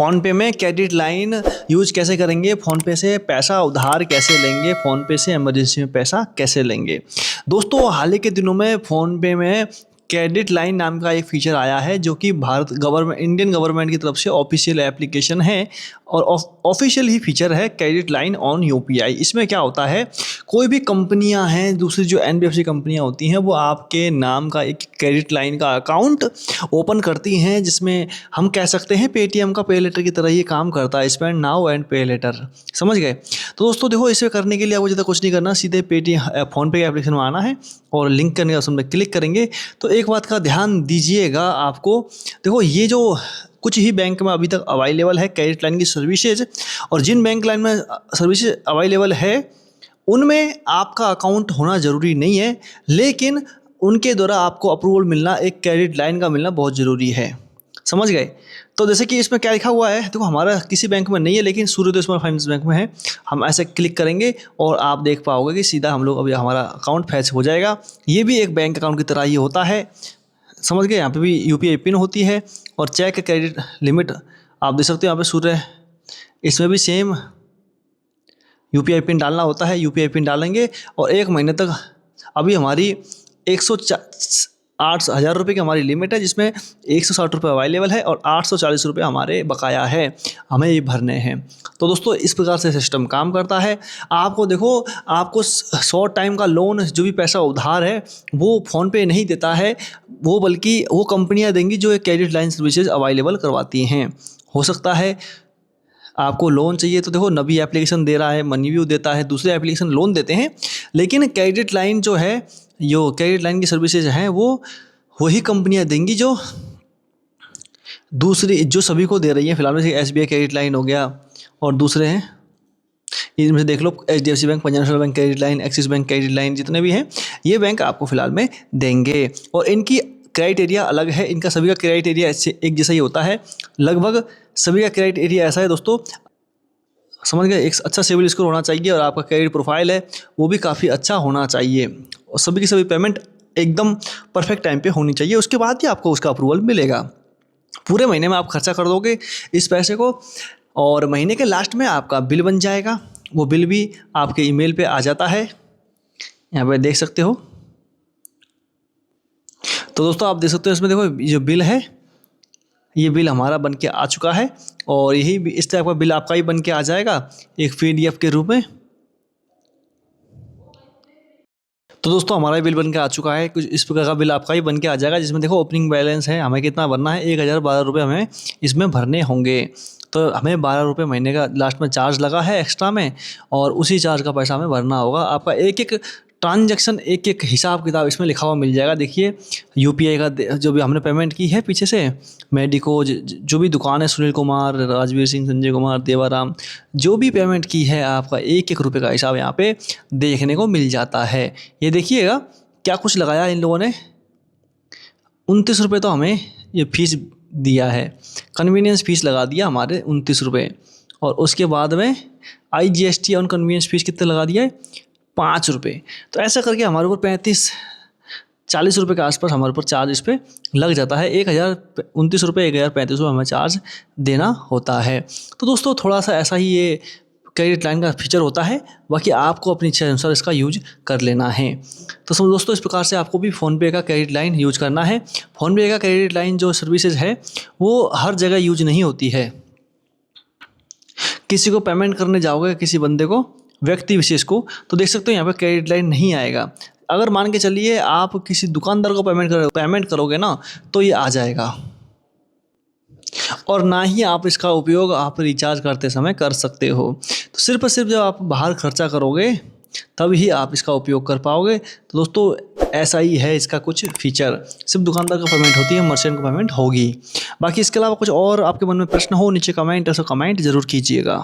PhonePe में credit line use कैसे करेंगे, फ़ोनपे से पैसा उधार कैसे लेंगे, फ़ोनपे से इमरजेंसी में पैसा कैसे लेंगे। दोस्तों हाल ही के दिनों में फ़ोनपे में क्रेडिट लाइन नाम का एक फ़ीचर आया है जो कि इंडियन गवर्नमेंट की तरफ से ऑफिशियल एप्लीकेशन है और ऑफिशियल ही फीचर है क्रेडिट लाइन ऑन यूपीआई। इसमें क्या होता है, कोई भी कंपनियां हैं, दूसरी जो एनबीएफसी कंपनियां होती हैं, वो आपके नाम का एक क्रेडिट लाइन का अकाउंट ओपन करती हैं, जिसमें हम कह सकते हैं पेटीएम का पे लेटर की तरह ये काम करता है, स्पेंड नाउ एंड पे लेटर। समझ गए। तो दोस्तों देखो, इसे करने के लिए आपको ज़्यादा कुछ नहीं करना, सीधे पेटीएम फ़ोनपे के एप्लीकेशन में आना है और लिंक करने का ऑप्शन में क्लिक करेंगे। तो एक बात का ध्यान दीजिएगा, आपको देखो ये जो कुछ ही बैंक में अभी तक अवेलेबल है क्रेडिट लाइन की सर्विसेज, और जिन बैंक लाइन में सर्विसेज अवेलेबल है उनमें आपका अकाउंट होना ज़रूरी नहीं है, लेकिन उनके द्वारा आपको अप्रूवल मिलना, एक क्रेडिट लाइन का मिलना बहुत ज़रूरी है। समझ गए। तो जैसे कि इसमें क्या लिखा हुआ है, देखो हमारा किसी बैंक में नहीं है लेकिन सूर्योदय स्मॉल फाइनेंस बैंक में है। हम ऐसे क्लिक करेंगे और आप देख पाओगे कि सीधा हम लोग अभी हमारा अकाउंट फैच हो जाएगा। ये भी एक बैंक अकाउंट की तरह ही होता है। समझ गए। यहाँ पे भी यूपीआई पिन होती है और चेक क्रेडिट लिमिट आप देख सकते हो यहाँ पे सूर्य, इसमें भी सेम यूपीआई पिन डालना होता है। यूपीआई पिन डालेंगे और 1 महीने तक अभी हमारी 108,000 रुपये की हमारी लिमिट है, जिसमें 160 रुपये अवेलेबल है और 840 रुपये हमारे बकाया है, हमें ये भरने हैं। तो दोस्तों इस प्रकार से सिस्टम काम करता है। आपको देखो, आपको शॉर्ट टाइम का लोन, जो भी पैसा उधार है वो फ़ोनपे नहीं देता है, वो बल्कि वो कंपनियां देंगी जो क्रेडिट लाइन सर्विसेज अवेलेबल करवाती हैं। हो सकता है आपको लोन चाहिए तो देखो नबी एप्लीकेशन दे रहा है, मनीव्यू देता है, दूसरे एप्लीकेशन लोन देते हैं, लेकिन क्रेडिट लाइन जो है, जो क्रेडिट लाइन की सर्विसेज हैं, वो वही कंपनियां देंगी जो दूसरी, जो सभी को दे रही हैं। फिलहाल में एसबीआई क्रेडिट लाइन हो गया और दूसरे हैं, इनमें से देख लो, HDFC Bank, Punjab National Bank credit line, Axis Bank credit line, जितने भी हैं ये बैंक आपको फिलहाल में देंगे। और इनकी क्राइटेरिया अलग है, इनका सभी का क्राइटेरिया एक जैसा ही होता है। लगभग सभी का क्राइटेरिया ऐसा है दोस्तों, समझ गए। एक अच्छा सिविल स्कोर होना चाहिए और आपका क्रेडिट प्रोफाइल है वो भी काफ़ी अच्छा होना चाहिए, और सभी की सभी पेमेंट एकदम परफेक्ट टाइम पे होनी चाहिए। उसके बाद ही आपको उसका अप्रूवल मिलेगा। पूरे महीने में आप खर्चा कर दोगे इस पैसे को और महीने के लास्ट में आपका बिल बन जाएगा। वो बिल भी आपके ईमेल पे आ जाता है, यहाँ पे देख सकते हो। तो दोस्तों आप देख सकते हो, इसमें देखो जो बिल है, ये बिल हमारा बन के आ चुका है और यही इस टाइप का बिल आपका ही बन के आ जाएगा एक पीडीएफ के रूप में। तो दोस्तों हमारा बिल बन के आ चुका है, कुछ इस प्रकार का बिल आपका ही बन के आ जाएगा, जिसमें देखो ओपनिंग बैलेंस है, हमें कितना भरना है, 1012 रुपये हमें इसमें भरने होंगे। तो हमें 12 रुपये महीने का लास्ट में चार्ज लगा है एक्स्ट्रा में, और उसी चार्ज का पैसा हमें भरना होगा। आपका एक एक ट्रांजैक्शन, एक एक हिसाब किताब इसमें लिखा हुआ मिल जाएगा। देखिए यूपीआई का जो भी हमने पेमेंट की है पीछे से, मेडिको, जो भी दुकान है, सुनील कुमार, राजवीर सिंह, संजय कुमार, देवाराम, जो भी पेमेंट की है, आपका एक एक रुपये का हिसाब यहाँ पे देखने को मिल जाता है। ये देखिएगा क्या कुछ लगाया इन लोगों ने, 29 रुपये तो हमें ये फीस दिया है, कन्वीनियंस फ़ीस लगा दिया हमारे 29 रुपये, और उसके बाद में IGST और कन्वीनियंस फ़ीस कितने लगा दिया है, 5 रुपये। तो ऐसा करके हमारे ऊपर 35-40 रुपये के आसपास हमारे ऊपर चार्ज इस पर लग जाता है। 1029 रुपये, 1035 रुपये हमें चार्ज देना होता है। तो दोस्तों थोड़ा सा ऐसा ही ये क्रेडिट लाइन का फीचर होता है, बाकी आपको अपनी इच्छा अनुसार इसका यूज कर लेना है। तो सब दोस्तों इस प्रकार से आपको भी फ़ोनपे का क्रेडिट लाइन यूज करना है। फ़ोनपे का क्रेडिट लाइन जो सर्विसेज है वो हर जगह यूज नहीं होती है। किसी को पेमेंट करने जाओगे, किसी बंदे को, व्यक्ति विशेष को, तो देख सकते हो यहाँ पे क्रेडिट लाइन नहीं आएगा। अगर मान के चलिए आप किसी दुकानदार को पेमेंट करोगे ना, तो ये आ जाएगा, और ना ही आप इसका उपयोग आप रिचार्ज करते समय कर सकते हो। तो सिर्फ और सिर्फ जब आप बाहर खर्चा करोगे तब ही आप इसका उपयोग कर पाओगे। तो दोस्तों ऐसा ही है इसका कुछ फीचर, सिर्फ दुकानदार का पेमेंट होती है, मर्चेंट को पेमेंट होगी। बाकी इसके अलावा कुछ और आपके मन में प्रश्न हो, नीचे कमेंट ज़रूर कीजिएगा।